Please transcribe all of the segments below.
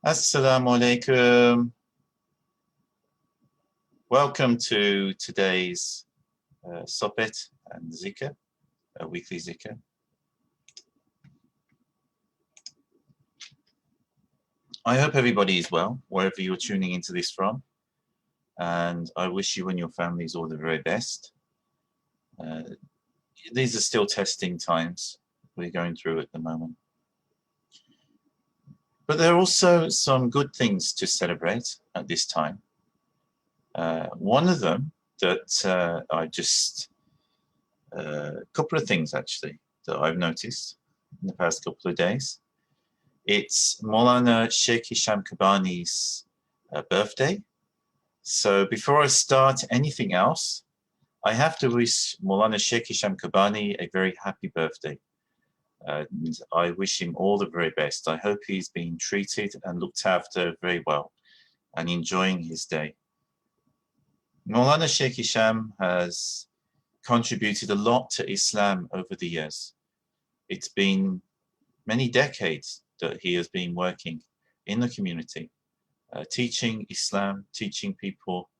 Assalamu alaikum. Welcome to today's Sohbet and Dhikr, a weekly Dhikr. I hope everybody is well, wherever you're tuning into this from. And I wish you and your families all the very best. These are still testing times we're going through at the moment. But there are also some good things to celebrate at this time. One of them that a couple of things actually that I've noticed in the past couple of days. It's Mawlana Shaykh Hisham Kabbani's birthday. So before I start anything else, I have to wish Mawlana Shaykh Hisham Kabbani a very happy birthday. And I wish him all the very best. I hope he's being treated and looked after very well and enjoying his day. Mawlana Shaykh Hisham has contributed a lot to Islam over the years. It's been many decades that he has been working in the community, teaching Islam, teaching people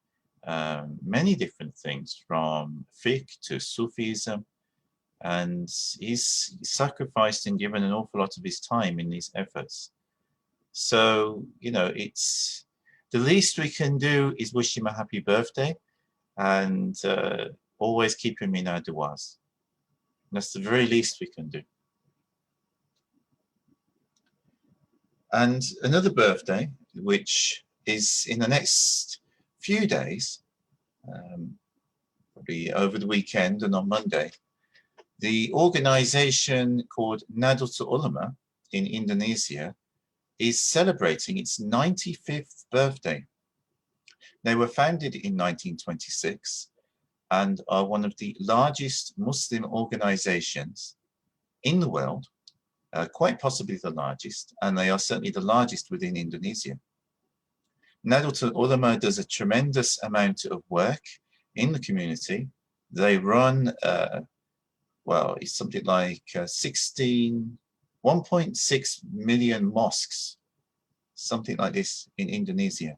many different things from fiqh to Sufism, and he's sacrificed and given an awful lot of his time in these efforts. So, it's the least we can do is wish him a happy birthday and always keep him in our du'as. That's the very least we can do. And another birthday, which is in the next few days, probably over the weekend and on Monday, the organization called Nahdlatul Ulama in Indonesia is celebrating its 95th birthday. They were founded in 1926 and are one of the largest Muslim organizations in the world, quite possibly the largest, and they are certainly the largest within Indonesia. Nahdlatul Ulama does a tremendous amount of work in the community. They run, it's something like 1.6 million mosques, something like this in Indonesia.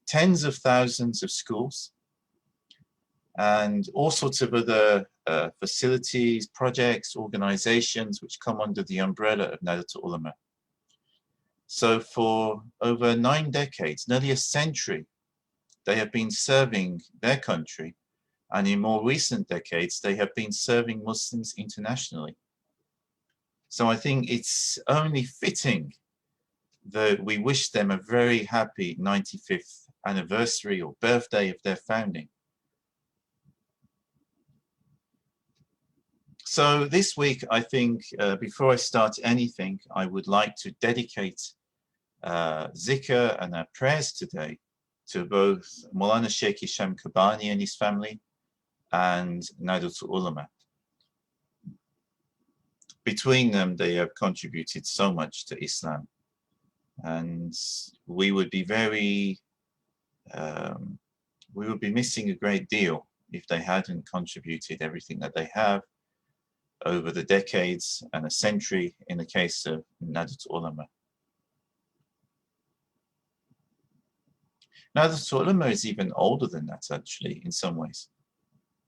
Tens of thousands of schools, and all sorts of other facilities, projects, organizations which come under the umbrella of Nahdlatul Ulama. So for over 9 decades, nearly a century, they have been serving their country, and in more recent decades, they have been serving Muslims internationally. So I think it's only fitting that we wish them a very happy 95th anniversary or birthday of their founding. So this week, I think, before I start anything, I would like to dedicate Dhikr and our prayers today to both Mawlana Shaykh Hisham Kabbani and his family and Nahdlatul Ulama. Between them, they have contributed so much to Islam. And we would be missing a great deal if they hadn't contributed everything that they have over the decades and a century in the case of Nahdlatul Ulama. Nahdlatul Ulama is even older than that, actually, in some ways.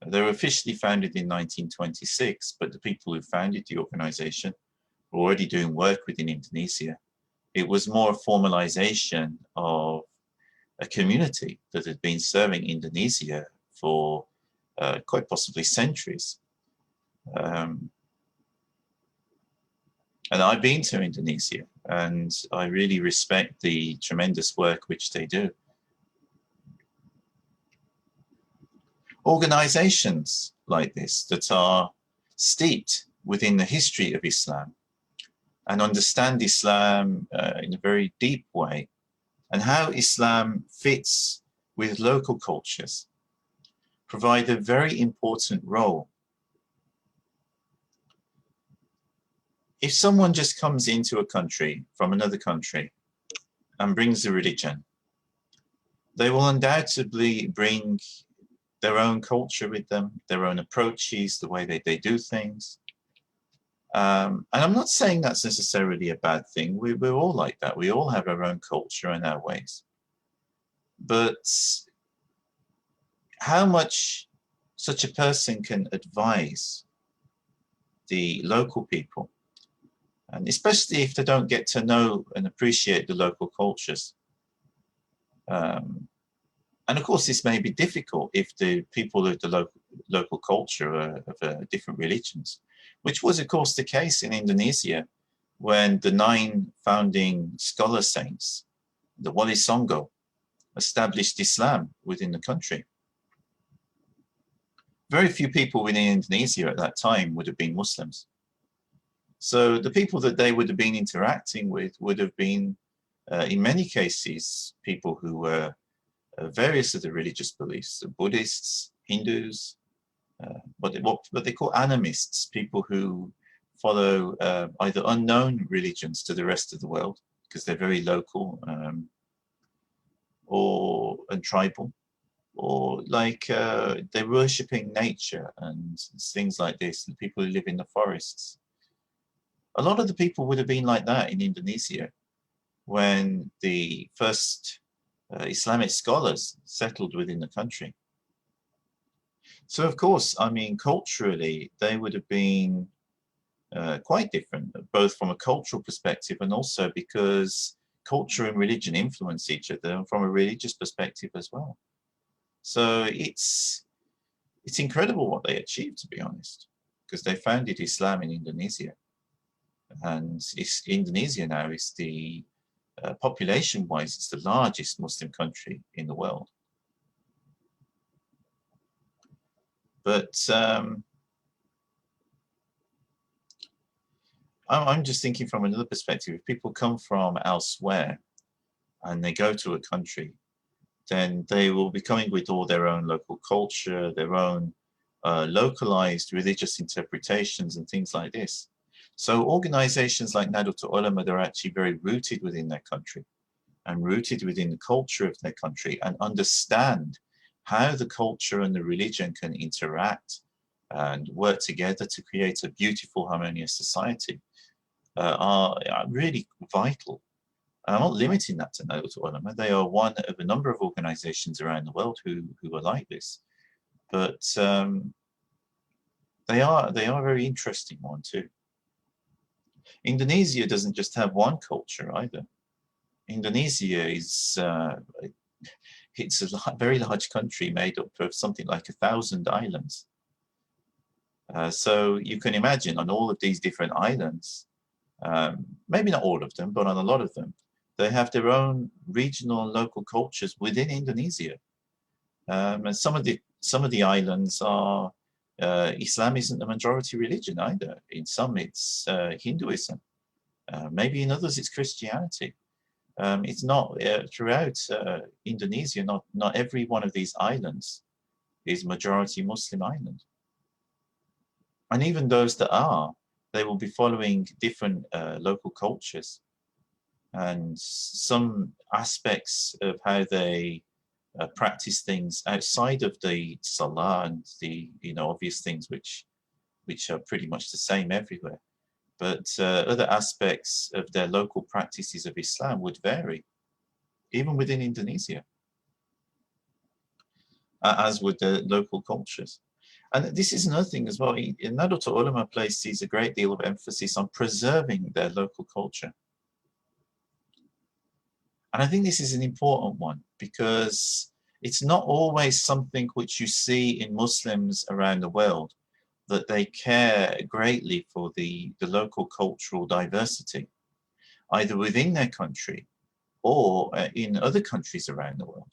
They were officially founded in 1926, but the people who founded the organization were already doing work within Indonesia. It was more a formalization of a community that had been serving Indonesia for quite possibly centuries. And I've been to Indonesia, and I really respect the tremendous work which they do. Organizations like this that are steeped within the history of Islam and understand Islam in a very deep way, and how Islam fits with local cultures, provide a very important role. If someone just comes into a country from another country and brings a religion, they will undoubtedly bring their own culture with them, their own approaches, the way they do things. And I'm not saying that's necessarily a bad thing. We're all like that. We all have our own culture and our ways. But how much such a person can advise the local people, and especially if they don't get to know and appreciate the local cultures. And of course, this may be difficult if the people of the local culture are of different religions, which was, of course, the case in Indonesia when the 9 founding scholar saints, the Wali Songo, established Islam within the country. Very few people within Indonesia at that time would have been Muslims. So the people that they would have been interacting with would have been, in many cases, people who were various of the religious beliefs, Buddhists, Hindus, what they call animists, people who follow either unknown religions to the rest of the world because they're very local and tribal, or like they're worshipping nature and things like this, the people who live in the forests. A lot of the people would have been like that in Indonesia when the first Islamic scholars settled within the country. So of course, I mean, culturally, they would have been quite different, both from a cultural perspective and also because culture and religion influence each other, and from a religious perspective as well. So it's incredible what they achieved, to be honest, because they founded Islam in Indonesia. And Indonesia now is the population-wise, it's the largest Muslim country in the world. But I'm just thinking from another perspective. If people come from elsewhere and they go to a country, then they will be coming with all their own local culture, their own localized religious interpretations and things like this. So organizations like Nahdlatul Ulama, they're actually very rooted within their country and rooted within the culture of their country and understand how the culture and the religion can interact and work together to create a beautiful, harmonious society are really vital. And I'm not limiting that to Nahdlatul Ulama. They are one of a number of organizations around the world who are like this. But they are a very interesting one too. Indonesia doesn't just have one culture either. Indonesia is it's a very large country made up of something like 1,000 islands. So you can imagine on all of these different islands, maybe not all of them, but on a lot of them, they have their own regional and local cultures within Indonesia. And some of the islands are Islam isn't the majority religion either. In some it's Hinduism. Maybe in others it's Christianity. It's not throughout Indonesia. Not every one of these islands is majority Muslim island. And even those that are, they will be following different local cultures. And some aspects of how they practice things outside of the Salah and the obvious things which are pretty much the same everywhere. But other aspects of their local practices of Islam would vary, even within Indonesia, as would the local cultures. And this is another thing as well. Nahdlatul Ulama places a great deal of emphasis on preserving their local culture. And I think this is an important one because it's not always something which you see in Muslims around the world, that they care greatly for the local cultural diversity, either within their country or in other countries around the world.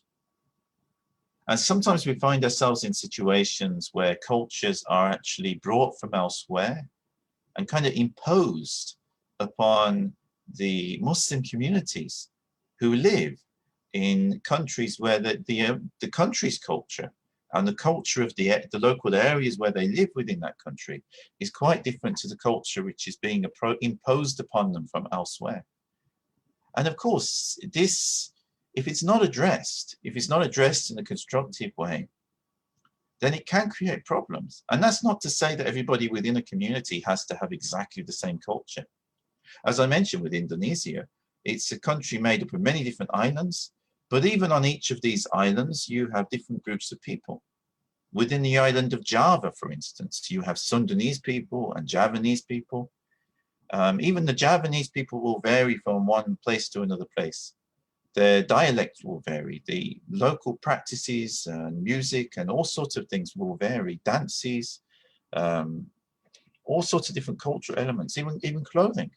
And sometimes we find ourselves in situations where cultures are actually brought from elsewhere and kind of imposed upon the Muslim communities who live in countries where the country's culture and the culture of the local areas where they live within that country is quite different to the culture which is being imposed upon them from elsewhere. And of course, this, if it's not addressed in a constructive way, then it can create problems. And that's not to say that everybody within a community has to have exactly the same culture. As I mentioned with Indonesia, it's a country made up of many different islands, but even on each of these islands, you have different groups of people. Within the island of Java, for instance, you have Sundanese people and Javanese people. Even the Javanese people will vary from one place to another place. Their dialect will vary. The local practices and music and all sorts of things will vary. Dances, all sorts of different cultural elements, even clothing.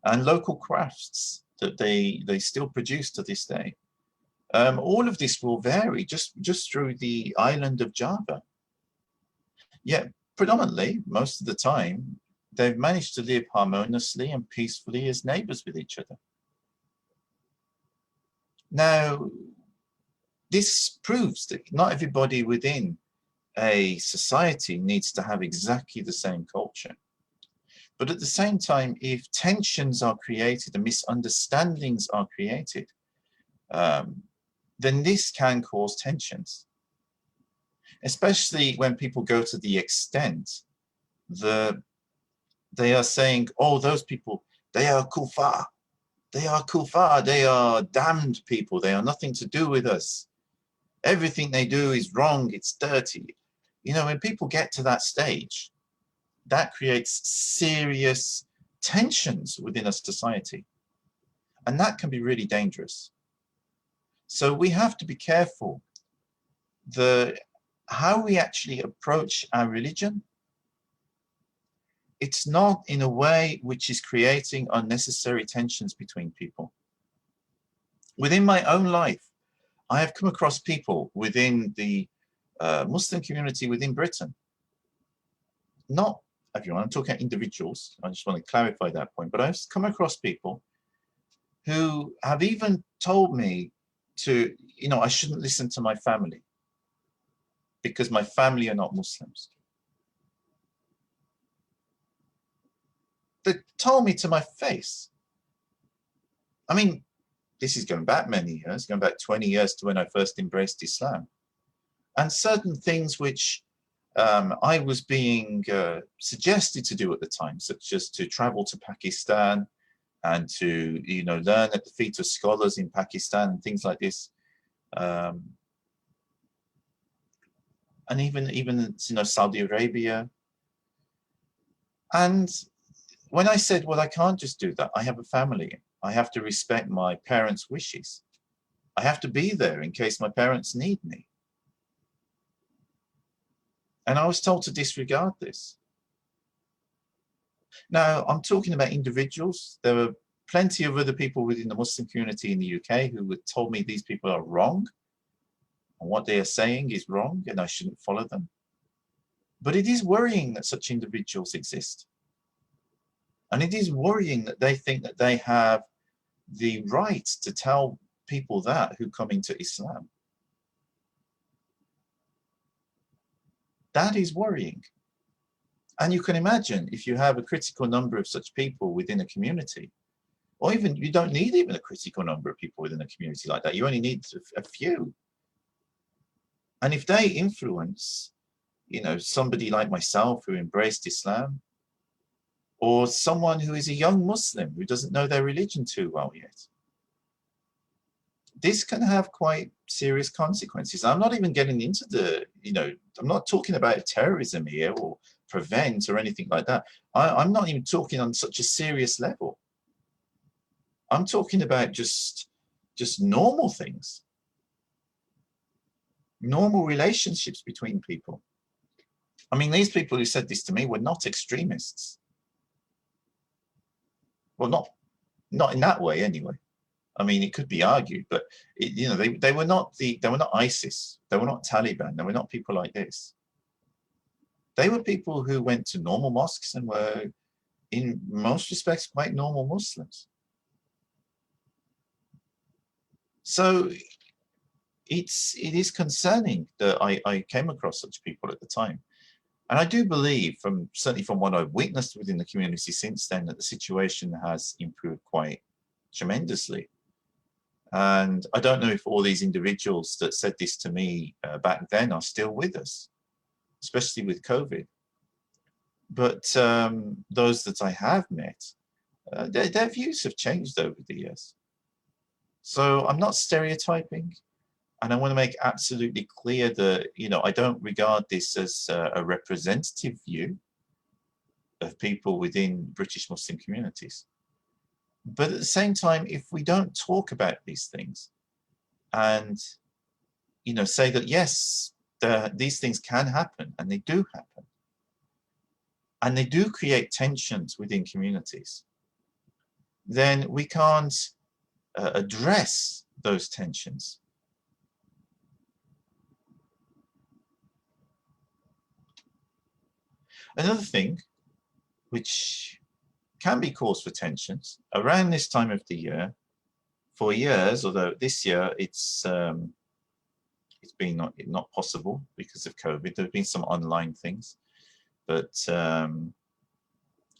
And local crafts that they still produce to this day. All of this will vary just through the island of Java. Yet, predominantly, most of the time, they've managed to live harmoniously and peacefully as neighbors with each other. Now, this proves that not everybody within a society needs to have exactly the same culture. But at the same time, if tensions are created and misunderstandings are created, then this can cause tensions. Especially when people go to the extent that they are saying, oh, those people, they are kuffar. They are kuffar. They are damned people. They are nothing to do with us. Everything they do is wrong. It's dirty. You know, when people get to that stage, that creates serious tensions within a society. And that can be really dangerous. So we have to be careful how we actually approach our religion. It's not in a way which is creating unnecessary tensions between people. Within my own life, I have come across people within the Muslim community within Britain. Not everyone, I'm talking about individuals. I just want to clarify that point. But I've come across people who have even told me to, you know, I shouldn't listen to my family because my family are not Muslims. They told me to my face. I mean, this is going back many years, going back 20 years to when I first embraced Islam. And certain things which I was being suggested to do at the time, such as to travel to Pakistan and to, you know, learn at the feet of scholars in Pakistan and things like this. And even you know, Saudi Arabia. And when I said, well, I can't just do that. I have a family. I have to respect my parents' wishes. I have to be there in case my parents need me. And I was told to disregard this. Now, I'm talking about individuals. There were plenty of other people within the Muslim community in the UK who had told me these people are wrong and what they are saying is wrong and I shouldn't follow them. But it is worrying that such individuals exist. And it is worrying that they think that they have the right to tell people that who come into Islam. That is worrying. And you can imagine if you have a critical number of such people within a community, or even you don't need even a critical number of people within a community like that. You only need a few. And if they influence, you know, somebody like myself who embraced Islam, or someone who is a young Muslim who doesn't know their religion too well yet, this can have quite serious consequences. I'm not even getting into the, you know, I'm not talking about terrorism here or prevent or anything like that. I'm not even talking on such a serious level. I'm talking about just normal things, normal relationships between people. I mean, these people who said this to me were not extremists. Well, not in that way anyway. I mean, it could be argued, but you know, they were not ISIS, they were not Taliban, they were not people like this. They were people who went to normal mosques and were, in most respects, quite normal Muslims. So it is concerning that I came across such people at the time. And I do believe, certainly from what I've witnessed within the community since then, that the situation has improved quite tremendously. And I don't know if all these individuals that said this to me back then are still with us, especially with COVID. But those that I have met, their views have changed over the years. So I'm not stereotyping. And I want to make absolutely clear that, I don't regard this as a representative view of people within British Muslim communities. But at the same time, if we don't talk about these things and, say that, yes, these things can happen, and they do happen, and they do create tensions within communities, then we can't address those tensions. Another thing which can be cause for tensions around this time of the year, for years, although this year it's been not possible because of COVID. There have been some online things, but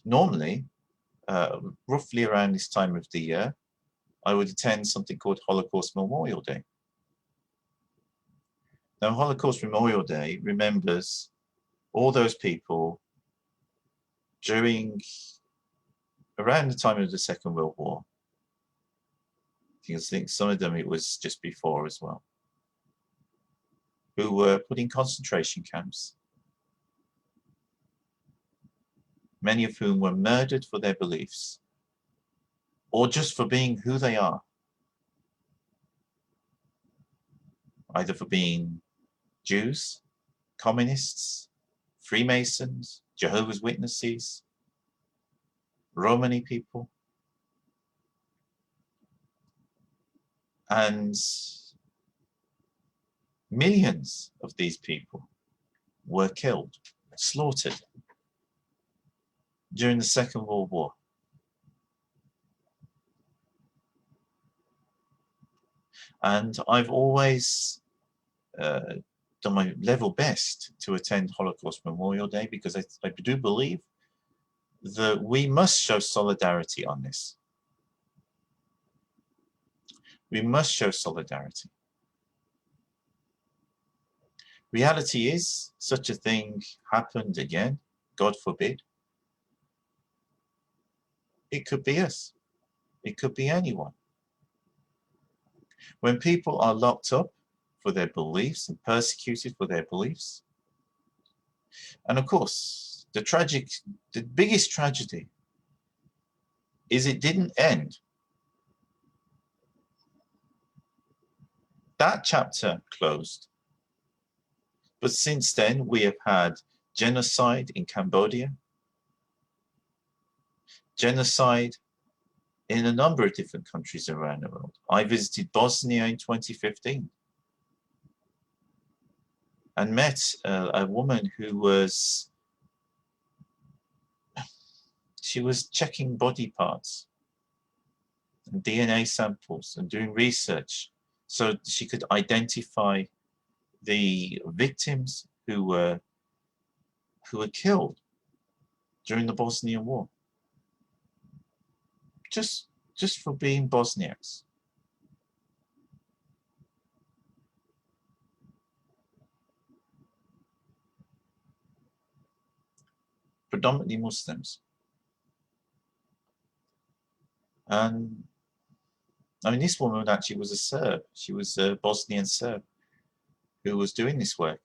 normally, roughly around this time of the year, I would attend something called Holocaust Memorial Day. Now, Holocaust Memorial Day remembers all those people around the time of the Second World War. I think some of them it was just before as well, who were put in concentration camps, many of whom were murdered for their beliefs, or just for being who they are, either for being Jews, communists, Freemasons, Jehovah's Witnesses, Romani people. And millions of these people were killed, slaughtered during the Second World War. And I've always done my level best to attend Holocaust Memorial Day, because I do believe that we must show solidarity on this. We must show solidarity. Reality is, such a thing happened again, God forbid. It could be us. It could be anyone. When people are locked up for their beliefs and persecuted for their beliefs, and of course, the biggest tragedy is it didn't end. That chapter closed. But since then, we have had genocide in Cambodia, genocide in a number of different countries around the world. I visited Bosnia in 2015 and met a woman who was checking body parts and DNA samples and doing research so she could identify the victims who were killed during the Bosnian War, just for being Bosniaks. Predominantly Muslims. And I mean, this woman actually was a Serb. She was a Bosnian Serb who was doing this work.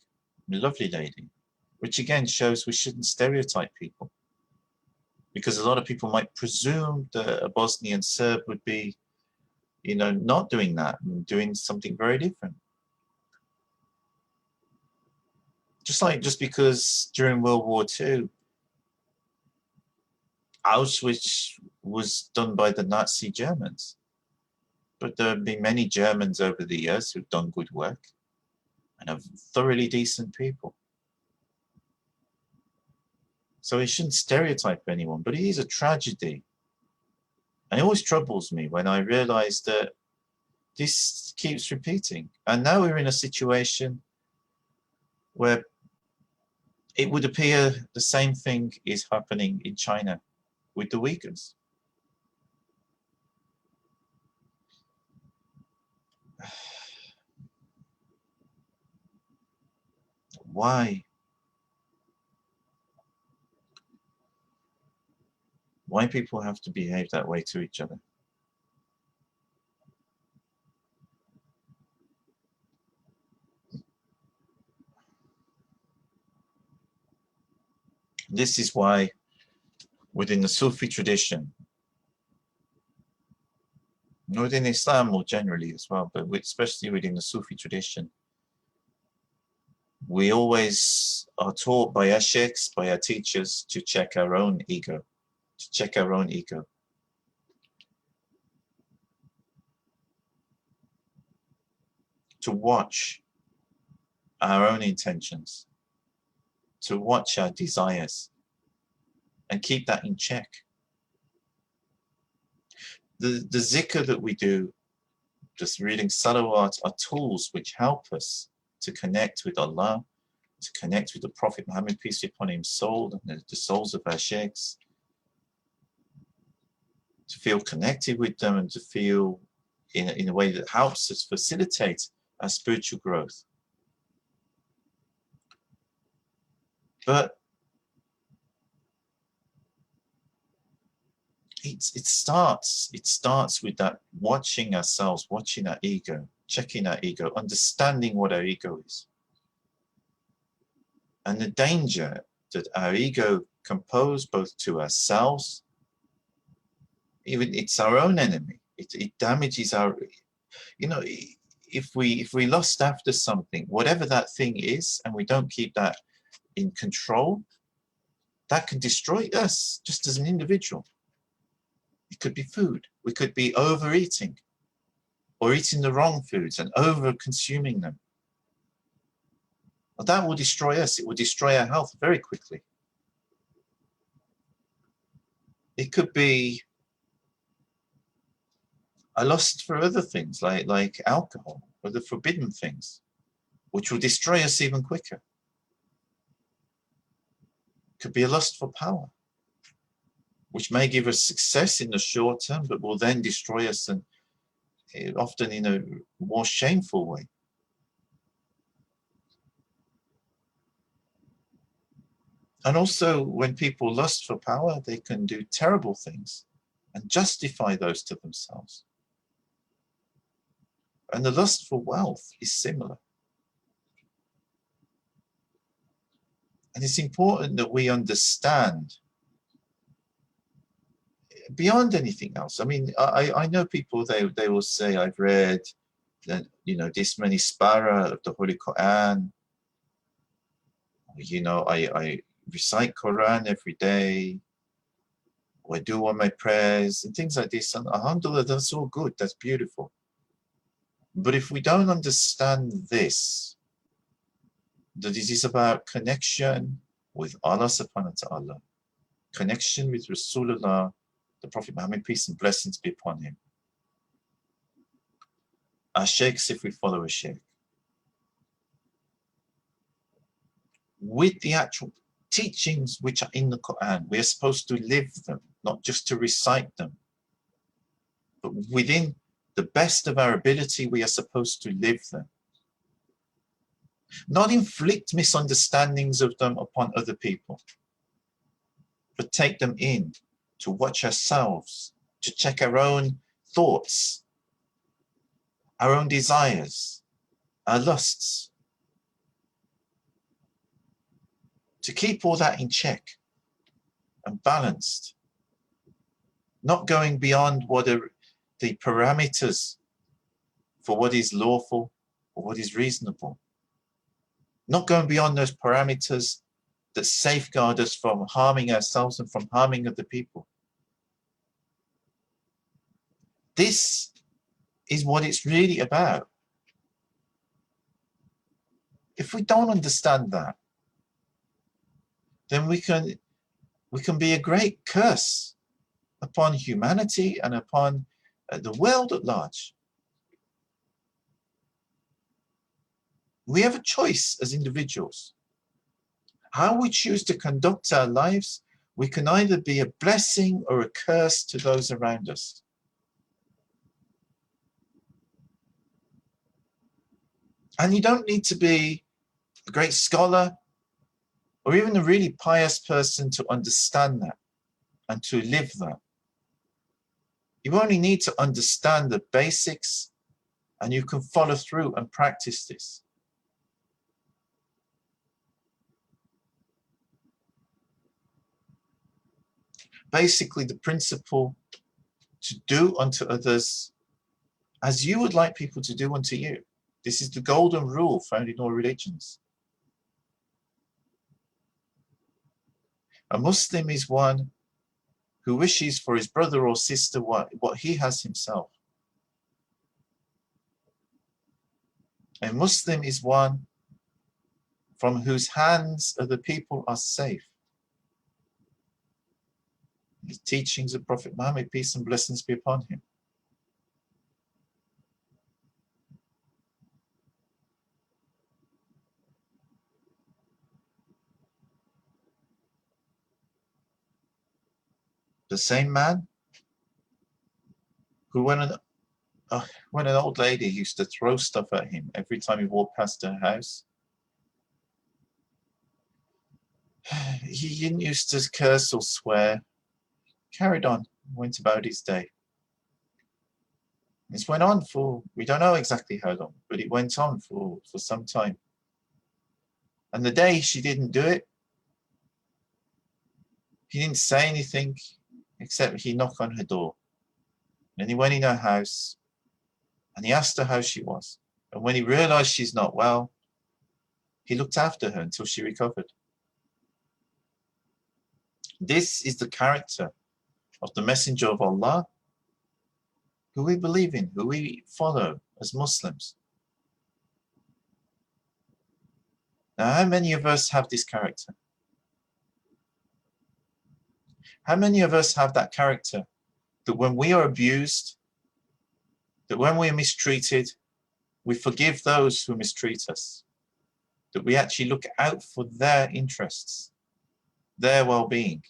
A lovely lady, which again shows we shouldn't stereotype people, because a lot of people might presume that a Bosnian Serb would be, not doing that and doing something very different. Just because during World War II, Auschwitz was done by the Nazi Germans, but there have been many Germans over the years who've done good work and are thoroughly decent people. So it shouldn't stereotype anyone, but it is a tragedy. And it always troubles me when I realize that this keeps repeating. And now we're in a situation where it would appear the same thing is happening in China with the Uyghurs. Why people have to behave that way to each other? This is why within the Sufi tradition, within Islam more generally as well, but especially within the Sufi tradition, we always are taught by our sheikhs, by our teachers, to check our own ego, to watch our own intentions, to watch our desires, and keep that in check. The zikr that we do, just reading salawat, are tools which help us to connect with Allah, to connect with the Prophet Muhammad, peace be upon him, soul, and the souls of our sheikhs, to feel connected with them and to feel in a way that helps us facilitate our spiritual growth. But it starts with that watching ourselves, watching our ego, checking our ego, understanding what our ego is. And the danger that our ego can pose both to ourselves, even it's our own enemy. It damages our, if we lust after something, whatever that thing is, and we don't keep that in control, that can destroy us just as an individual. It could be food. We could be overeating or eating the wrong foods and over consuming them. Well, that will destroy us. It will destroy our health very quickly. It could be a lust for other things like alcohol or the forbidden things, which will destroy us even quicker. It could be a lust for power, which may give us success in the short term, but will then destroy us, and often in a more shameful way. And also, when people lust for power, they can do terrible things and justify those to themselves. And the lust for wealth is similar. And it's important that we understand beyond anything else. I mean, I know people, they will say, I've read that, this many spara of the Holy Quran. I recite Quran every day. Or I do all my prayers and things like this. And alhamdulillah, that's all good. That's beautiful. But if we don't understand this, that this is about connection with Allah subhanahu wa ta'ala, connection with Rasulullah, the Prophet Muhammad, peace and blessings be upon him. Our sheikhs, if we follow a sheikh, with the actual teachings which are in the Quran, we are supposed to live them, not just to recite them, but within the best of our ability, we are supposed to live them. Not inflict misunderstandings of them upon other people, but take them in, to watch ourselves, to check our own thoughts, our own desires, our lusts, to keep all that in check and balanced, not going beyond what are the parameters for what is lawful or what is reasonable, not going beyond those parameters that safeguard us from harming ourselves and from harming other people. This is what it's really about. If we don't understand that, then we can be a great curse upon humanity and upon the world at large. We have a choice as individuals. How we choose to conduct our lives, we can either be a blessing or a curse to those around us. And you don't need to be a great scholar or even a really pious person to understand that and to live that. You only need to understand the basics and you can follow through and practice this. Basically, the principle to do unto others as you would like people to do unto you. This is the golden rule found in all religions. A Muslim is one who wishes for his brother or sister what he has himself. A Muslim is one from whose hands other people are safe. The teachings of Prophet Muhammad, peace and blessings be upon him. The same man who, when an old lady used to throw stuff at him every time he walked past her house, he didn't used to curse or swear, carried on, went about his day. This went on for, we don't know exactly how long, but it went on for some time. And the day she didn't do it, he didn't say anything except he knocked on her door. And he went in her house and he asked her how she was. And when he realized she's not well, he looked after her until she recovered. This is the character of the Messenger of Allah, who we believe in, who we follow as Muslims. Now, how many of us have this character? How many of us have that character that when we are abused, that when we are mistreated, we forgive those who mistreat us, that we actually look out for their interests, their well-being?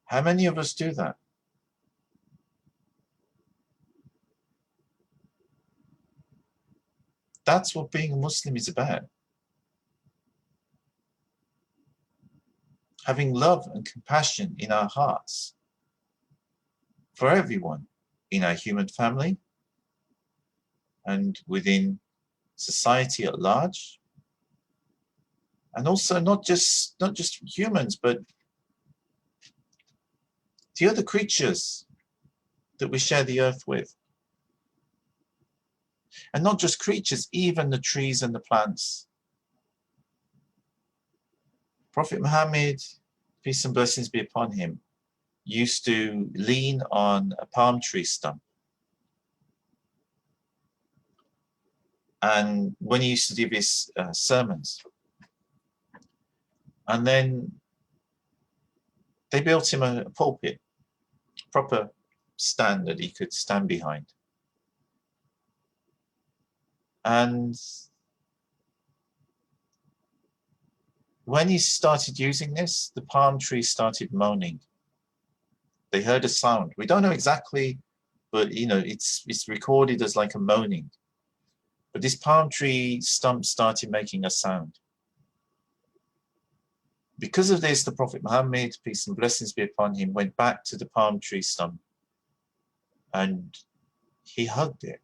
How many of us do that? That's what being a Muslim is about. Having love and compassion in our hearts for everyone in our human family and within society at large, and also not just humans, but the other creatures that we share the earth with. And not just creatures, even the trees and the plants. Prophet Muhammad, peace and blessings be upon him, used to lean on a palm tree stump. And when he used to give his sermons, and then they built him a pulpit, proper stand that he could stand behind. And when he started using this, the palm tree started moaning. They heard a sound. We don't know exactly, but it's recorded as like a moaning. But this palm tree stump started making a sound. Because of this, the Prophet Muhammad, peace and blessings be upon him, went back to the palm tree stump and he hugged it.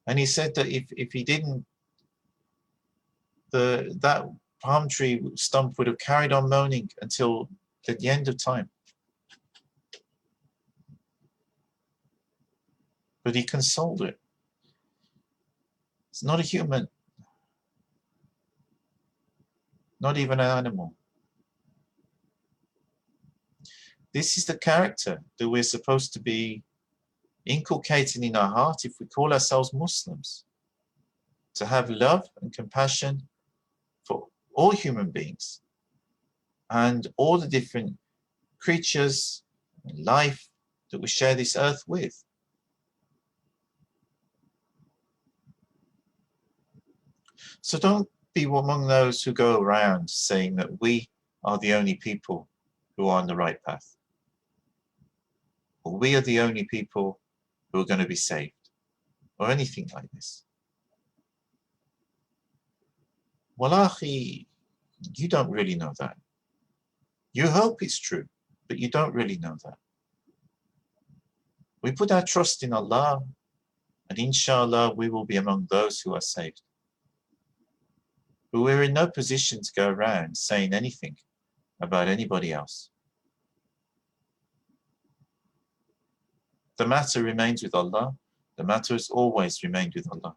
And he said that if he didn't, that palm tree stump would have carried on moaning until the end of time. But he consoled it. It's not a human, not even an animal. This is the character that we're supposed to be inculcating in our heart if we call ourselves Muslims. To have love and compassion for all human beings and all the different creatures and life that we share this earth with. So don't be among those who go around saying that we are the only people who are on the right path. Or we are the only people who are going to be saved. Or anything like this. Wallahi, you don't really know that. You hope it's true, but you don't really know that. We put our trust in Allah, and inshallah we will be among those who are saved. But we're in no position to go around saying anything about anybody else. The matter remains with Allah. The matter has always remained with Allah.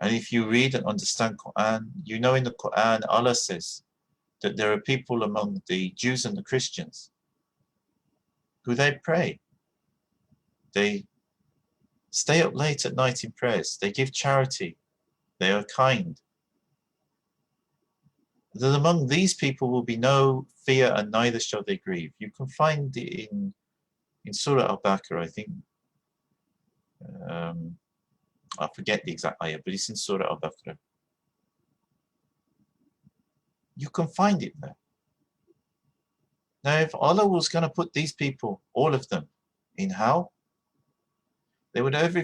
And if you read and understand Quran, you know in the Quran, Allah says that there are people among the Jews and the Christians who they pray. They stay up late at night in prayers. They give charity. They are kind. That among these people will be no fear and neither shall they grieve. You can find it in Surah Al-Baqarah, I think. I forget the exact ayah, but it's in Surah Al-Baqarah. You can find it there. Now, if Allah was going to put these people, all of them, in hell, they would have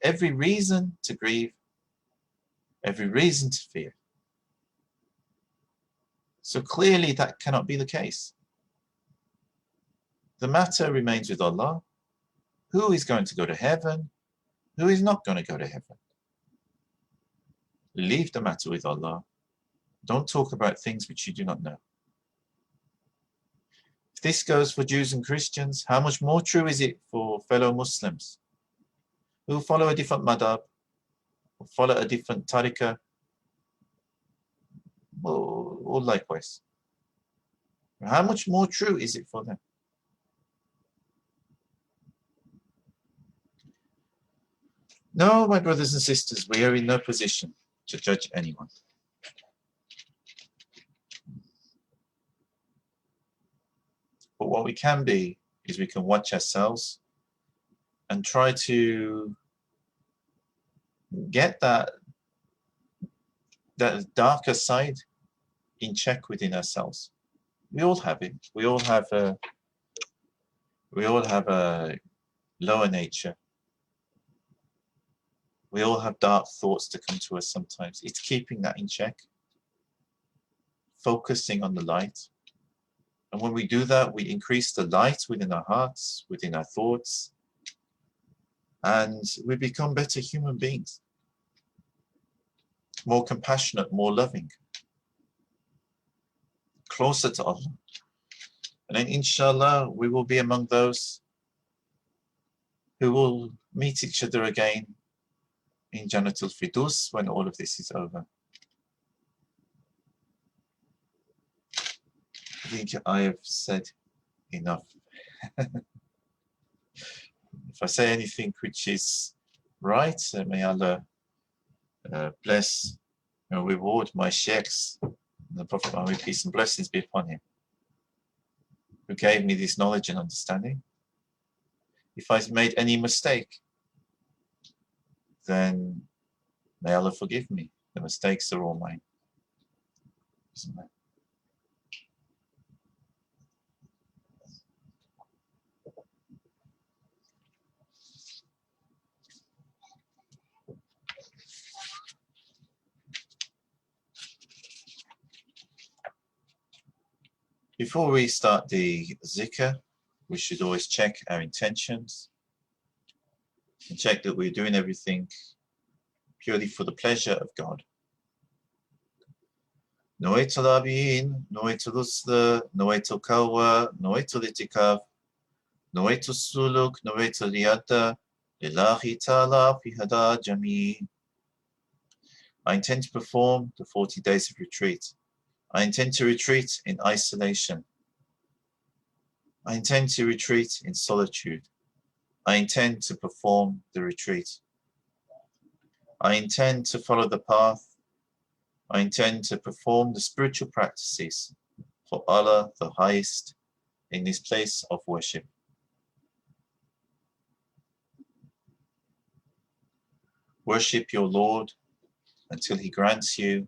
every reason to grieve, every reason to fear. So clearly that cannot be the case. The matter remains with Allah. Who is going to go to heaven? Who is not going to go to heaven? Leave the matter with Allah. Don't talk about things which you do not know. If this goes for Jews and Christians, how much more true is it for fellow Muslims who follow a different madhab, or follow a different tariqah, or likewise? How much more true is it for them? No, my brothers and sisters, we are in no position to judge anyone. But what we can be is we can watch ourselves and try to get that darker side in check within ourselves. We all have it. We all have a lower nature. We all have dark thoughts to come to us sometimes. It's keeping that in check, focusing on the light. And when we do that, we increase the light within our hearts, within our thoughts, and we become better human beings, more compassionate, more loving, closer to Allah. And then inshallah, we will be among those who will meet each other again in Jannatul Firdus when all of this is over. I think I have said enough. If I say anything which is right, may Allah bless and reward my sheikhs, and the Prophet Muhammad, peace and blessings be upon him, who gave me this knowledge and understanding. If I've made any mistake, then may Allah forgive me. The mistakes are all mine. Before we start the Dhikr, we should always check our intentions and check that we're doing everything purely for the pleasure of God. Nawaitu al-abin, nawaitu al-usla, nawaitu al-kawa, nawaitu al-itikaf, nawaitu al-suluk, nawaitu al-riyata, lillahi ta'ala fi hada jami. I intend to perform the 40 days of retreat. I intend to retreat in isolation. I intend to retreat in solitude. I intend to perform the retreat. I intend to follow the path. I intend to perform the spiritual practices for Allah the Highest in this place of worship. Worship your Lord until He grants you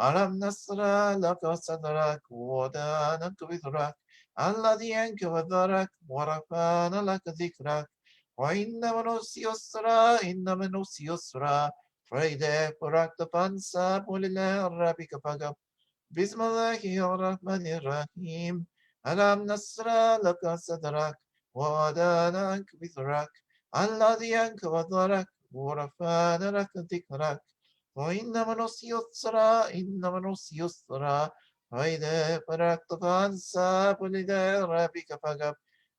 ألم نشرح لك صدرك ووضعنا وزرك الذي أنقض ظهرك ورفعنا لك ذكرك وإن من اليسرى إن من اليسرى فإذا فرغت فانصب ولله ربك فارغب بسم الله الرحمن الرحيم ألم نشرح لك صدرك ووضعنا عنك وزرك الذي أنقض ظهرك ورفعنا لك ذكرك وإن من اليسرى إن من اليسرى فإذا فرغت فانصب ولله ربك فارغب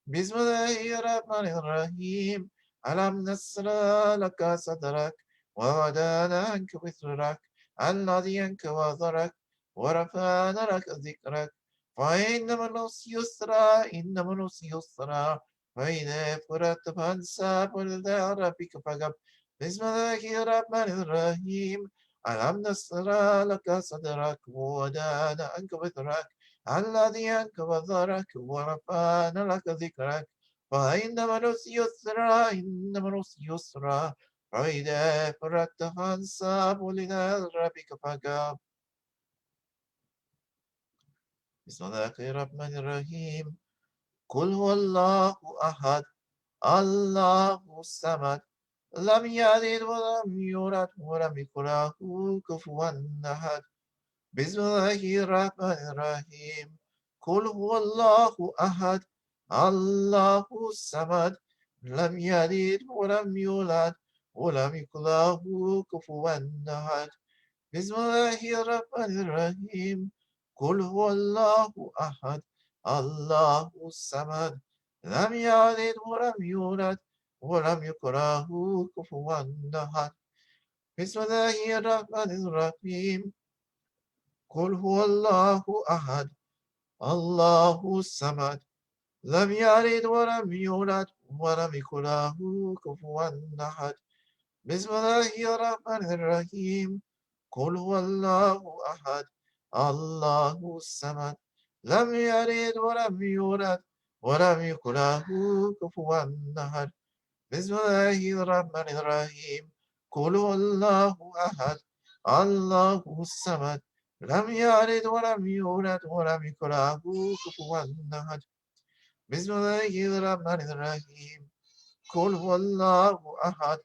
بسم الله الرحمن الرحيم ألم نشرح لك صدرك ووضعنا عنك وزرك الذي أنقض ظهرك ورفعنا لك ذكرك فإن من اليسرى إن من اليسرى فإذا فرغت فانصب ولله ربك فارغب بسم الله الرحمن الرحيم ألم نشرح لك صدرك ووضعنا عنك وزرك الذي أنقض ظهرك ورفعنا لك ذكرك فإن من اليسرى إن من اليسرى فإذا فرغت فانصب ولله ربك فارغب بسم الله الرحمن الرحيم قل هو الله أحد الله الصمد لم يلد ولم يولد ولم يكن له كفوا أحد بسم الله الرحمن الرحيم قل هو الله أحد الله الصمد لم يلد ولم يولد ولم يكن له كفوا أحد بسم الله الرحمن الرحيم قل هو الله أحد الله الصمد لم يلد ولم يولد ولم يكن له كفوا أحد بسم الله الرحمن الرحيم قل هو الله أحد الله الصمد لم يلد ولم يولد ولم يكن له كفوا أحد بسم الله الرحمن الرحيم قل هو الله أحد الله الصمد لم يلد ولم يولد ولم يكن له كفوا أحد بسم الله الرحمن الرحيم قل هو الله أحد الله الصمد لم يلد ولم يولد ولم يكن له كفوا أحد بسم الله الرحمن الرحيم قل هو الله أحد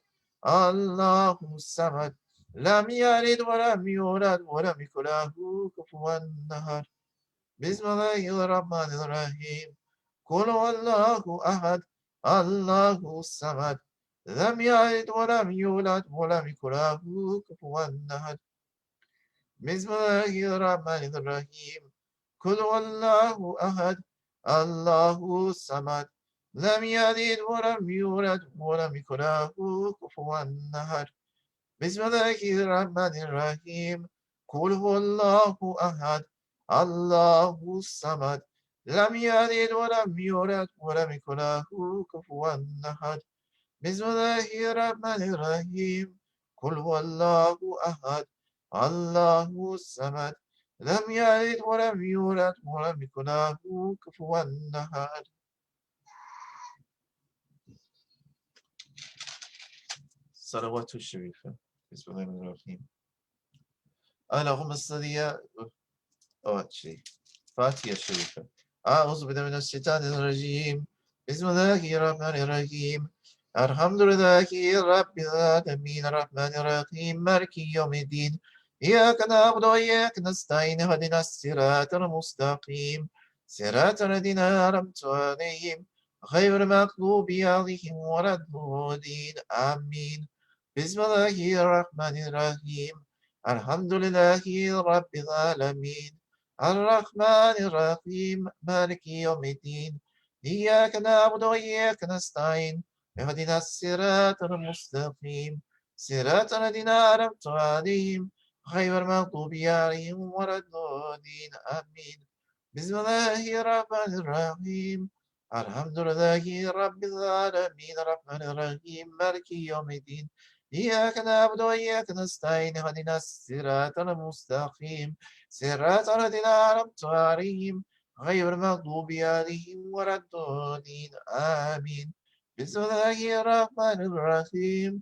الله الصمد لم يلد ولم يولد ولم يكن له كفوا أحد بسم الله الرحمن الرحيم قل هو الله أحد الله الصمد لم يلد ولم يولد ولم يكن له كفوا أحد بسم الله الرحمن الرحيم قل هو الله أحد الله الصمد لم يلد ولم يولد ولم يكن له كفوا أحد بسم الله الرحمن الرحيم قل هو الله أحد الله الصمد لم يلد ولم يولد ولم يكن له كفوا أحد بسم الله الرحمن الرحيم قل هو الله أحد الله الصمد لم يلد ولم يولد ولم يكن له كفوا أحد صلوات الشريفة بسم الله الرحمن الرحيم اللهم صل فاتحة الشريفة أعوذ بالله من الشيطان الرجيم بسم الله الرحمن الرحيم الحمد لله رب العالمين الرحمن الرحيم مالك يوم الدين إياك نعبد وإياك نستعين اهدنا الصراط المستقيم صراط الذين أنعمت عليهم غير المغضوب عليهم ولا الضالين آمين بسم الله الرحمن الرحيم الحمد لله رب العالمين الرحمن الرحيم مالك يوم الدين إياك نعبد وإياك نستعين اهدنا الصراط المستقيم صراط الذين أنعمت عليهم غير المغضوب عليهم ولا الضالين آمين بسم الله الرحمن الرحيم الحمد لله رب العالمين الرحمن الرحيم مالك يوم الدين إياك نعبد وإياك نستعين اهدنا الصراط المستقيم صراط الذين أنعمت عليهم غير المغضوب عليهم ولا الضالين آمين بسم الله الرحمن الرحيم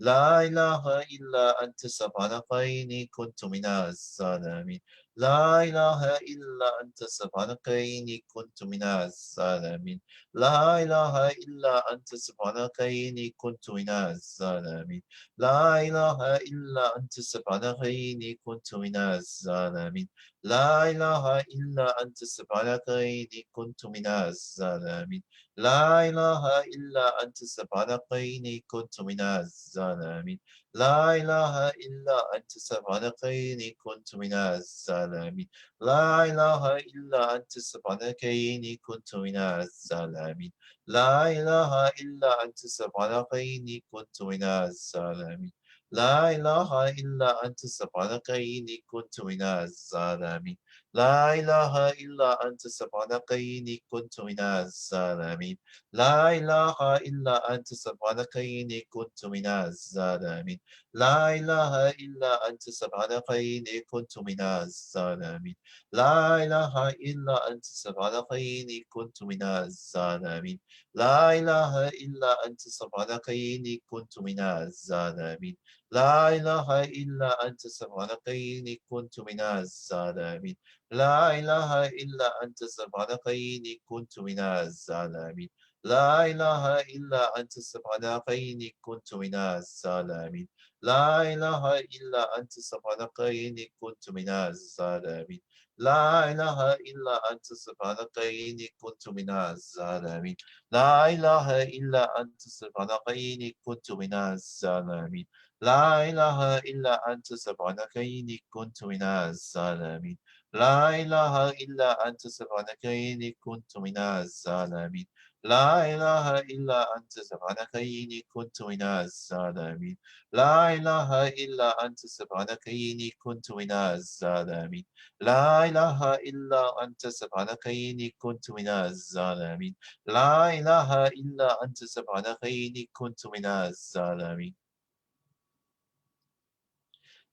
لا إله إلا أنت سبحانك إني كنت من الظالمين لا إله إلا أنت سبحانك إني كنت من الظالمين لا إله إلا أنت سبحانك إني كنت من الظالمين لا إله إلا أنت سبحانك إني كنت من الظالمين لا إله إلا أنت سبحانك إني كنت من الظالمين لا إله إلا أنت سبحانك إني كنت من الظالمين لا إله إلا أنت سبحانك إني كنت من الظالمين لا إله إلا أنت سبحانك إني كنت من الظالمين لا إله إلا أنت سبحانك إني كنت من الظالمين لا إله إلا أنت سبحانك إني كنت من الظالمين لا إله إلا أنت سبحانك إني كنت من الظالمين لا إله إلا أنت سبحانك إني كنت من الظالمين لا إله إلا أنت سبحانك إني كنت من الظالمين لا إله إلا أنت سبحانك إني كنت من الظالمين لا إله إلا أنت سبحانك إني كنت من الظالمين لا إله إلا أنت سبحانك إني كنت من الظالمين لا إله إلا أنت سبحانك إني كنت من الظالمين لا إله إلا أنت سبحانك إني كنت من الظالمين لا إله إلا أنت سبحانك إني كنت من الظالمين لا إله إلا أنت سبحانك إني كنت من الظالمين لا إله إلا أنت سبحانك إني كنت من الظالمين لا إله إلا أنت سبحانك إني كنت من الظالمين لا إله إلا أنت سبحانك إني كنت من الظالمين لا إله إلا أنت سبحانك إني كنت من الظالمين لا إله إلا أنت سبحانك إني كنت من الظالمين لا إله إلا أنت سبحانك إني كنت من الظالمين لا إله إلا أنت سبحانك إني كنت من الظالمين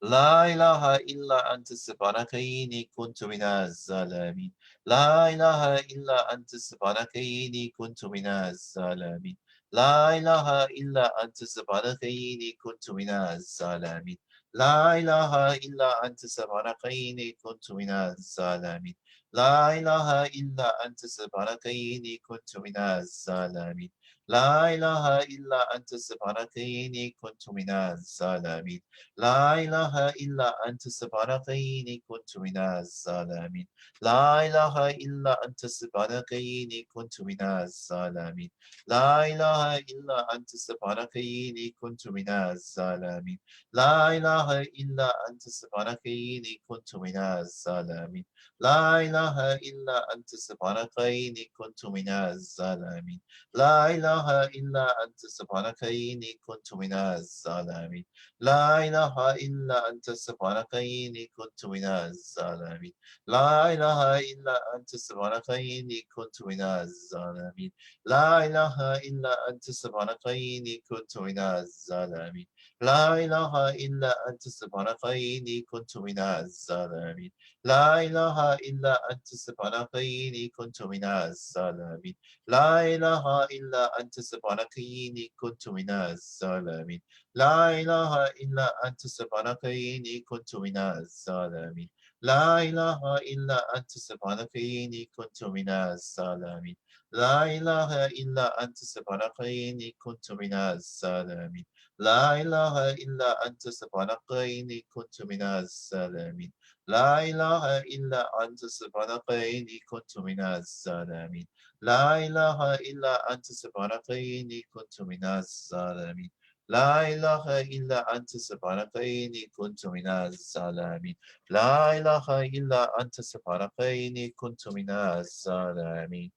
لا إله إلا أنت سبحانك إني كنت من الظالمين لا إله إلا أنت سبحانك إني كنت من الظالمين لا إله إلا أنت سبحانك إني كنت من الظالمين لا إله إلا أنت سبحانك إني كنت من الظالمين لا إله إلا أنت سبحانك إني كنت من الظالمين لا إله إلا أنت سبحانك إني كنت من الظالمين لا إله إلا أنت سبحانك إني كنت من الظالمين لا إله إلا أنت سبحانك إني كنت من الظالمين لا إله إلا أنت سبحانك إني كنت من الظالمين لا إله إلا أنت سبحانك إني كنت من الظالمين لا إله إلا أنت سبحانك إني كنت من الظالمين لا إله إلا أنت سبحانك إني كنت من الظالمين لا إله إلا أنت سبحانك إني كنت من الظالمين لا إله إلا أنت سبحانك إني كنت من الظالمين لا إله إلا أنت سبحانك إني كنت من الظالمين لا إله إلا أنت سبحانك إني كنت من الظالمين لا إله إلا أنت سبحانك إني كنت من الظالمين لا إله إلا أنت سبحانك إني كنت من الظالمين لا إله إلا أنت سبحانك إني كنت من الظالمين لا إله إلا أنت سبحانك إني كنت من الظالمين لا إله إلا أنت سبحانك إني كنت من الظالمين لا إله إلا أنت سبحانك إني كنت من الظالمين لا إله إلا أنت سبحانك إني كنت من الظالمين لا إله إلا أنت سبحانك إني كنت من الظالمين لا إله إلا أنت سبحانك إني كنت من الظالمين لا إله إلا أنت سبحانك إني كنت من الظالمين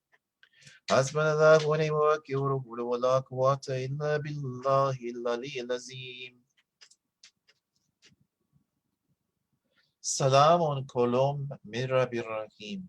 حسبنا الله ونعم الوكيل ولا قوة إلا بالله العلي العظيم سلام قولهم من رب الرحيم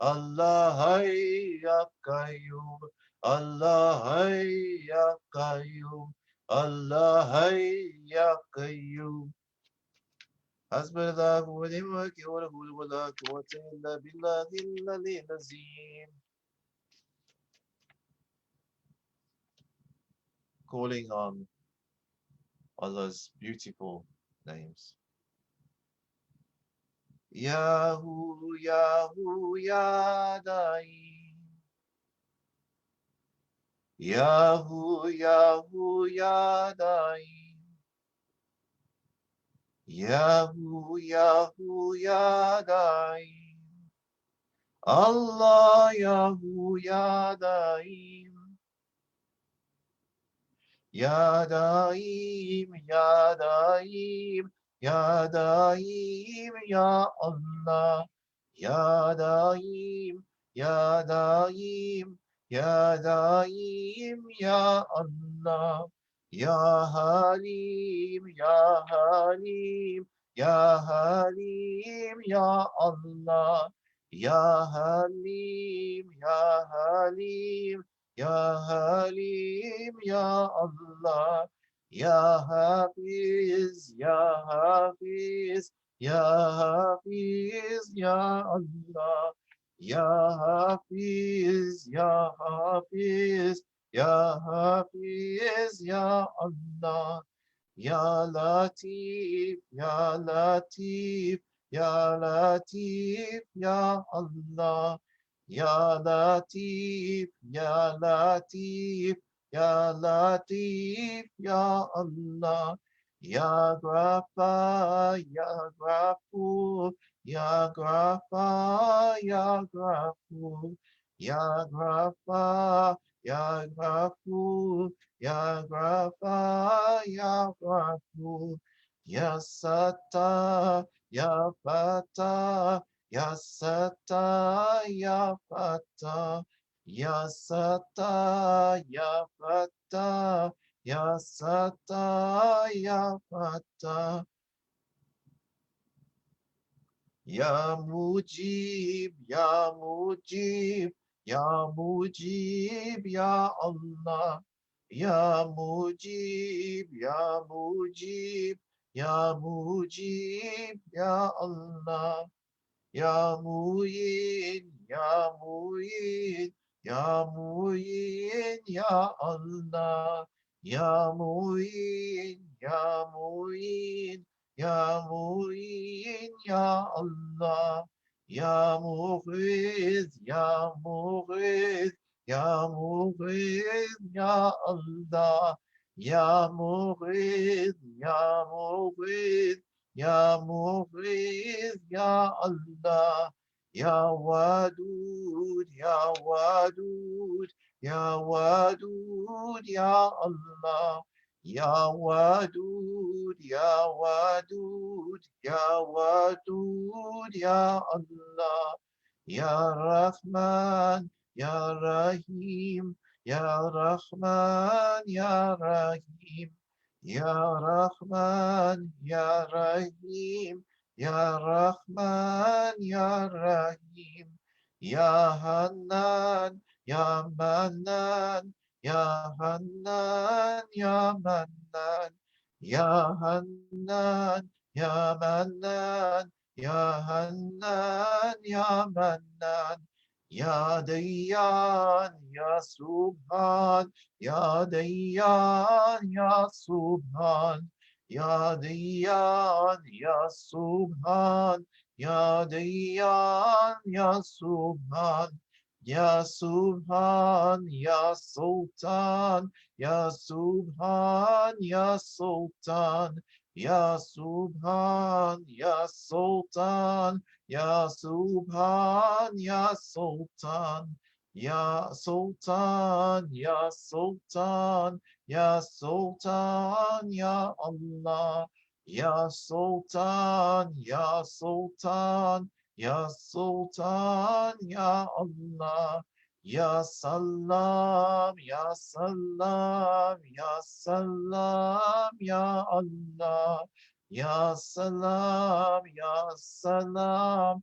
Allah Hayy Ya Qayyum, Allah Hayy Ya Qayyum, Allah Hayy Ya Qayyum. حسبنا الله ونعم الوكيل ولا حول ولا قوة إلا بالله العلي العظيم. Calling on Allah's beautiful names. Yahu, Yahu, Yadai. Yahu, Yahu, Yadai. Yahu, Yahu, Yadai. Allah, Yahu, Yadai. Ya Daim, Ya Daim, Ya Daim, Ya Allah. Ya Daim, Ya Daim, Ya Daim, Ya Allah. Ya Halim, Ya Halim, Ya Halim, Ya Allah. Ya Halim, Ya Halim, Ya Halim, Ya Allah, Ya Hafiz, Ya Hafiz, Ya Hafiz, Ya Allah, Ya Hafiz, Ya Hafiz, Ya Hafiz, Ya Allah. Ya Latif, Ya Latif, Ya Latif, Ya Allah. Ya Latif, Ya Latif, Ya Latif, Ya Allah. Ya Ghaffar, Ya Ghaffur, Ya Ghaffar, Ya Ghaffur, Ya Ghaffar, Ya Ghaffur, Ya Ghaffar, Ya Ghaffur, Ya Sattar, Ya Fatah, Ya Sattar, Ya Fatah, Ya Sattar, Ya Fatah, Ya Sattar, Ya Fatah. Ya Mujib, Ya Mujib, Ya Mujib, Ya Allah. Ya Mujib, Ya Mujib, Ya Mujib, Ya Allah. Ya Mu'in, Ya Mu'in, Ya Mu'in, Ya Allah. Ya Mu'in, Ya Mu'in, Ya Mu'in, Ya Allah. Ya Mughith, Ya Mughith, Ya Mughith, Ya Allah. Ya Mughith, Ya Mughith, Ya Mughith, Ya Allah, Ya Wadud, Ya Wadud, Ya Wadud, Ya Allah, Ya Wadud, Ya Wadud, Ya Wadud, Ya Allah, Ya Rahman, Ya Rahim, Ya Rahman, Ya Rahim. Ya Rahman, Ya Rahim, Ya Rahman, Ya Rahim, Ya Hanan, Ya Manan, Ya Hanan, Ya Manan, Ya Hanan, Ya Manan, Ya Hanan, Ya Manan, Ya Dayyan, Ya Subhan, Ya Dayyan, Ya Subhan, Ya Dayyan, Ya Subhan, Ya Dayyan, Ya Subhan, Ya Subhan, Ya Sultan, Ya Subhan, Ya Sultan, Ya Subhan, Ya Sultan, Ya Subhan, Ya Sultan. Ya Sultan, Ya Sultan, Ya Sultan, Ya Allah. Ya Sultan, Ya Sultan, Ya Sultan, Ya Allah. Ya Salam, Ya Salam, Ya Salam, Ya Allah. Ya Salam, Ya Salam,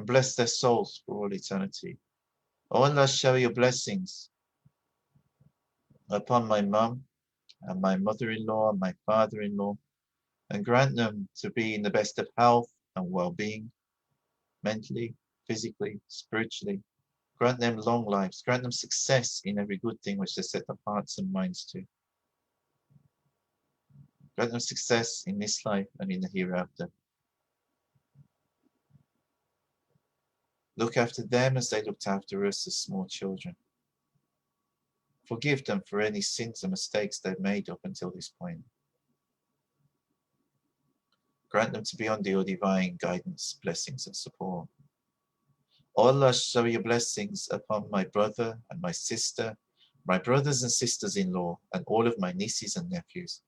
and bless their souls for all eternity. O Allah, shower your blessings upon my mum and my mother-in-law and my father-in-law, and grant them to be in the best of health and well-being, mentally, physically, spiritually. Grant them long lives. Grant them success in every good thing which they set their hearts and minds to. Grant them success in this life and in the hereafter. Look after them as they looked after us as small children. Forgive them for any sins and mistakes they've made up until this point. Grant them to be under your divine guidance, blessings and support. O Allah, shower your blessings upon my brother and my sister, my brothers and sisters-in-law, and all of my nieces and nephews.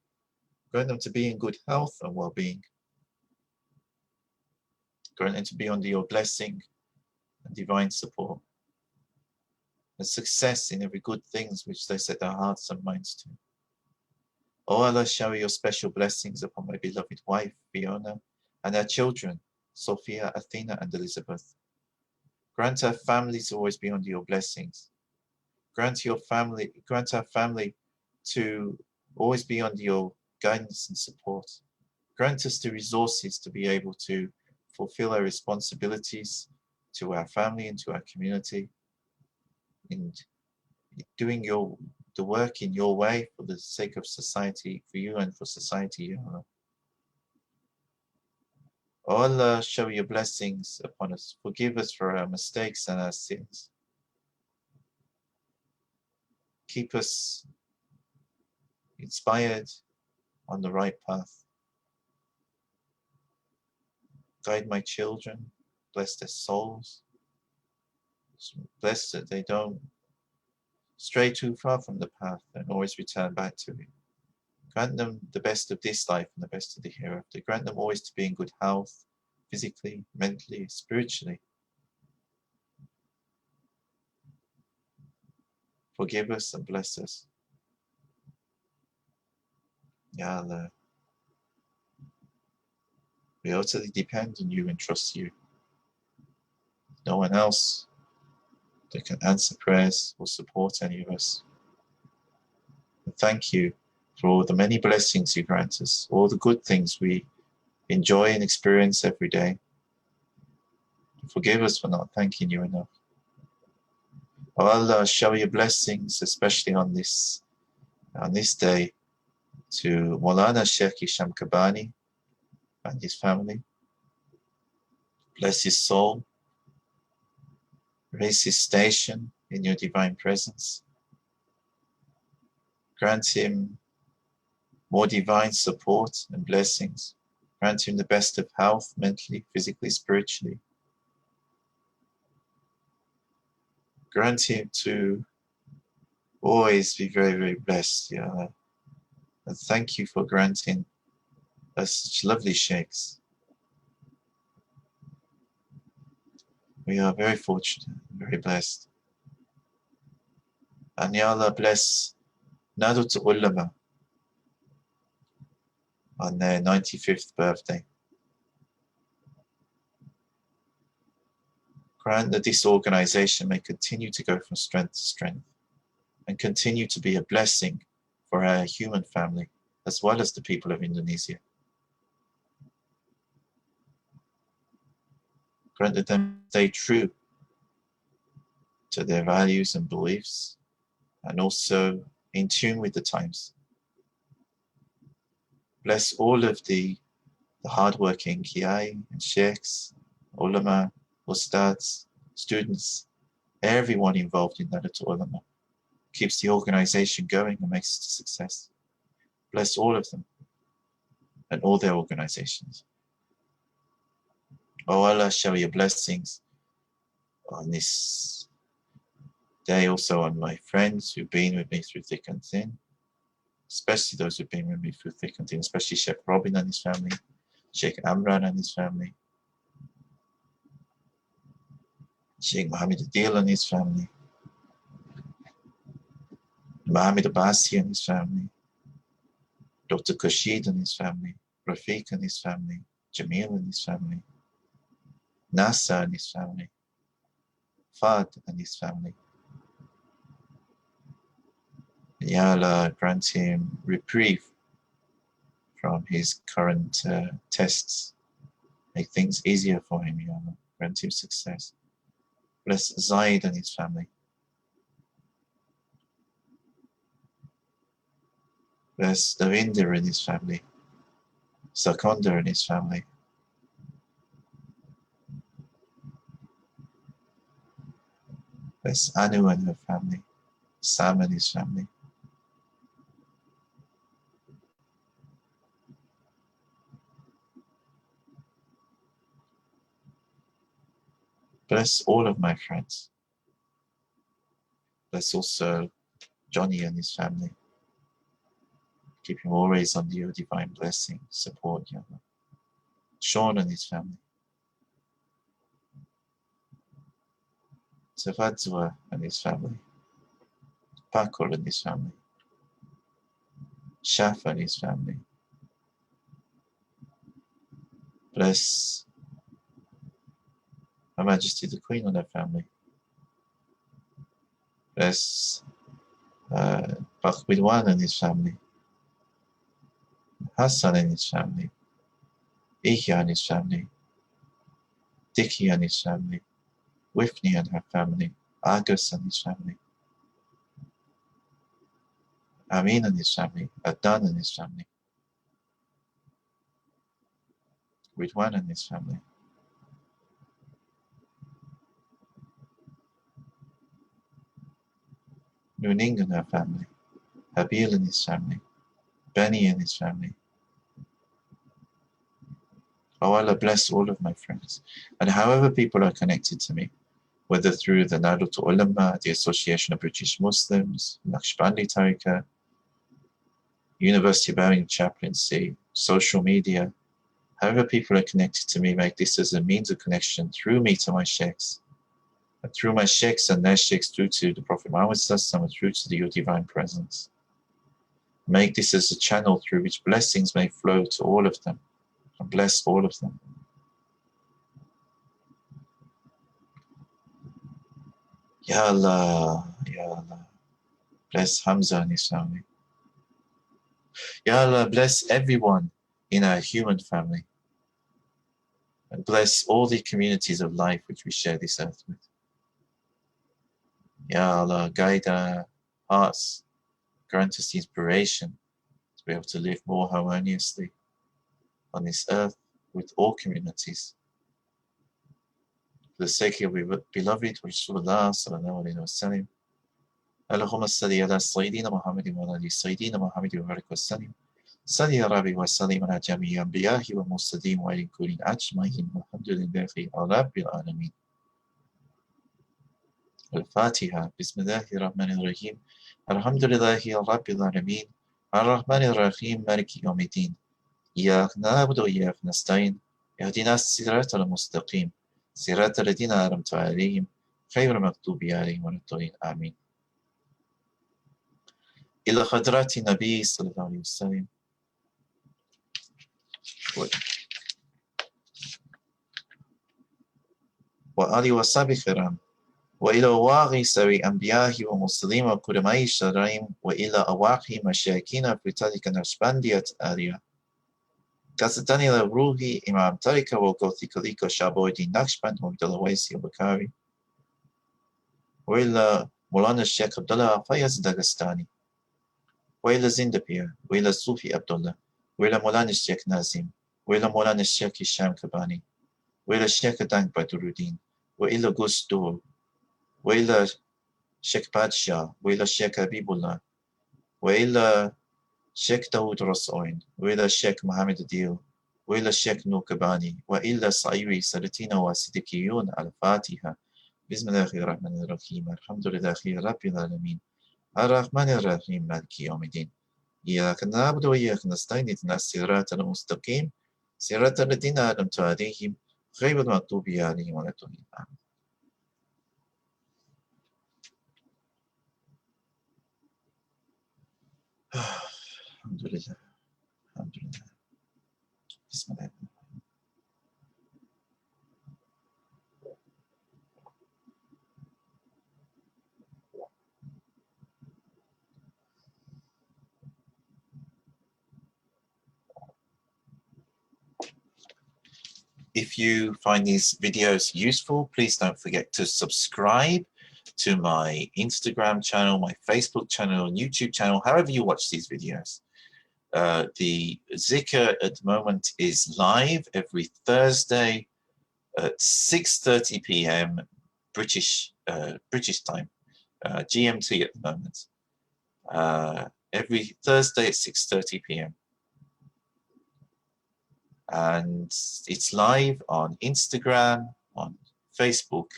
Grant them to be in good health and well-being. Grant them to be under your blessing and divine support, and success in every good things which they set their hearts and minds to. O Allah, shower your special blessings upon my beloved wife, Fiona, and her children, Sophia, Athena, and Elizabeth. Grant our family to always be under your blessings. Grant our family to always be under your guidance and support. Grant us the resources to be able to fulfill our responsibilities to our family and to our community, in doing the work in your way for the sake of society, for you and for society, Ya Allah. O Allah, shower your blessings upon us. Forgive us for our mistakes and our sins. Keep us inspired on the right path. Guide my children. Bless their souls. Bless that they don't stray too far from the path and always return back to it. Grant them the best of this life and the best of the hereafter. Grant them always to be in good health, physically, mentally, spiritually. Forgive us and bless us. Ya Allah, we utterly depend on you and trust you. No one else that can answer prayers or support any of us. And thank you for all the many blessings you grant us, all the good things we enjoy and experience every day. Forgive us for not thanking you enough. O Allah, shower your blessings, especially on this day, to Mawlana Shaykh Hisham Kabbani and his family. Bless his soul. Raise his station in your divine presence. Grant him more divine support and blessings. Grant him the best of health, mentally, physically, spiritually. Grant him to always be very, very blessed, Ya Allah. And thank you for granting us such lovely sheikhs. We are very fortunate, very blessed. And Ya Allah, bless Nahdlatul Ulama on their 95th birthday. Grant that this organization may continue to go from strength to strength and continue to be a blessing for our human family as well as the people of Indonesia. Grant that them stay true to their values and beliefs and also in tune with the times. Bless all of the hardworking Kiai and Sheikhs, Ulama, Ustads, students, everyone involved in Nahdlatul Ulama. Keeps the organization going and makes it a success. Bless all of them and all their organizations. O Allah, shower your blessings on this day, also on my friends who've been with me through thick and thin, especially those who've been with me through thick and thin, especially Sheikh Robin and his family, Sheikh Amran and his family, Sheikh Mohammed Adil and his family, Mohammed Abbasi and his family, Dr. Khurshid and his family, Rafiq and his family, Jamil and his family, Nasa and his family, Fad and his family. Ya Allah, grant him reprieve from his current tests. Make things easier for him, Ya Allah. Grant him success. Bless Zaid and his family. Bless Davinder and his family. Sakonder and his family. Bless Anu and her family. Sam and his family. Bless all of my friends. Bless also Johnny and his family. Keep him always under your divine blessing, support, Ya Allah. Sean and his family. Tafadzwa and his family. Pakul and his family. Shaf and his family. Bless Her Majesty the Queen and her family. Bless Bakhbidwan and his family. Hassan and his family. Ihya and his family. Dhikr and his family. Wifni and her family. Agus and his family. Amin and his family. Adnan and his family. Ridwan and his family. Nuning and her family. Habil and his family. Benny and his family. Oh Allah, bless all of my friends. And however people are connected to me, whether through the Nahdlatul Ulama, the Association of British Muslims, Naqshbandi Tariqah, University of Birmingham Chaplaincy, social media, however people are connected to me, make this as a means of connection through me to my sheikhs, and through my sheikhs and their sheikhs through to the Prophet Muhammad and through to your divine presence. Make this as a channel through which blessings may flow to all of them, and bless all of them. Ya Allah, Ya Allah, bless Hamza and his family. Ya Allah, bless everyone in our human family. And bless all the communities of life which we share this earth with. Ya Allah, guide our hearts, grant us the inspiration to be able to live more harmoniously on this earth with all communities. For the sake of your beloved Rasulullah sallallahu alayhi wa sallam. Allahumma salli ala Sayyidina Muhammadin wa ala Sayyidina Muhammadin wa barik wa sallim. Salli ya Rabbi wa sallim ala jami'i anbiyahi wa mursalin wa ala kulli ajma'in walhamdulillahi rabbil alamin. Al-Fatiha. Bismillahir Rahmanir Rahim. Alhamdulillahi rabbil alamin. Ar-Rahmanir Rahim. Maliki yawmiddin. إياك نعبد وإياك نستعين اهدنا الصراط المستقيم صراط الذين أنعمت عليهم غير المغضوب عليهم ولا الضالين آمين. إلى حضرة النبي صلى الله عليه وسلم وآله وصحبه الكرام وإلى واقع سوي أنبياء ومرسلين وكرماء الشرعين وإلى أواقع مشايخنا في تلك النقشبندية الآلية قصدني لروحي إمام طريقة وقوتي كليك شعبودي نقشبند ومدل ويسي وبكاري وإلى مولانا الشيخ عبد الله فايز داغستاني وإلى زندبير وإلى صوفي عبد الله وإلى مولانا الشيخ نازم وإلى مولانا الشيخ هشام كباني وإلى الشيخ دانك بدرودين وإلى غوستور وإلى الشيخ بادشاه وإلى الشيخ حبيب الله وإلى الشيخ داود رسوين وإلى الشيخ محمد ديو وإلى الشيخ نور كباني وإلى صعيري سلطين وصديقيون الفاتحة. بسم الله الرحمن الرحيم. الحمد لله رب العالمين الرحمن الرحيم مالك يوم الدين إياك نعبد وإياك نستعين اهدنا الصراط المستقيم صراط الذين أنعمت عليهم غير المغضوب عليهم ولا الضالين آمين. الحمد لله الحمد لله. بسم الله. If you find these videos useful, please don't forget to subscribe to my Instagram channel, my Facebook channel, and YouTube channel, however you watch these videos. The Dhikr at the moment is live every Thursday at 6:30 p.m. British time, GMT at the moment. Every Thursday at 6:30 p.m. And it's live on Instagram, on Facebook,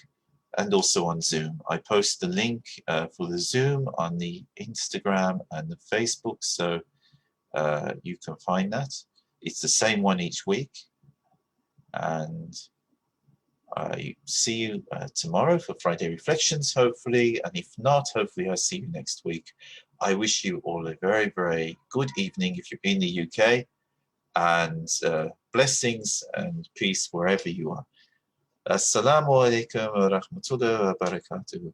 and also on Zoom. I post the link for the Zoom on the Instagram and the Facebook, so you can find that. It's the same one each week. And I see you tomorrow for Friday Reflections, hopefully. And if not, hopefully I'll see you next week. I wish you all a very, very good evening if you're in the UK. And blessings and peace wherever you are. Assalamu alaikum wa rahmatullahi wa barakatuh.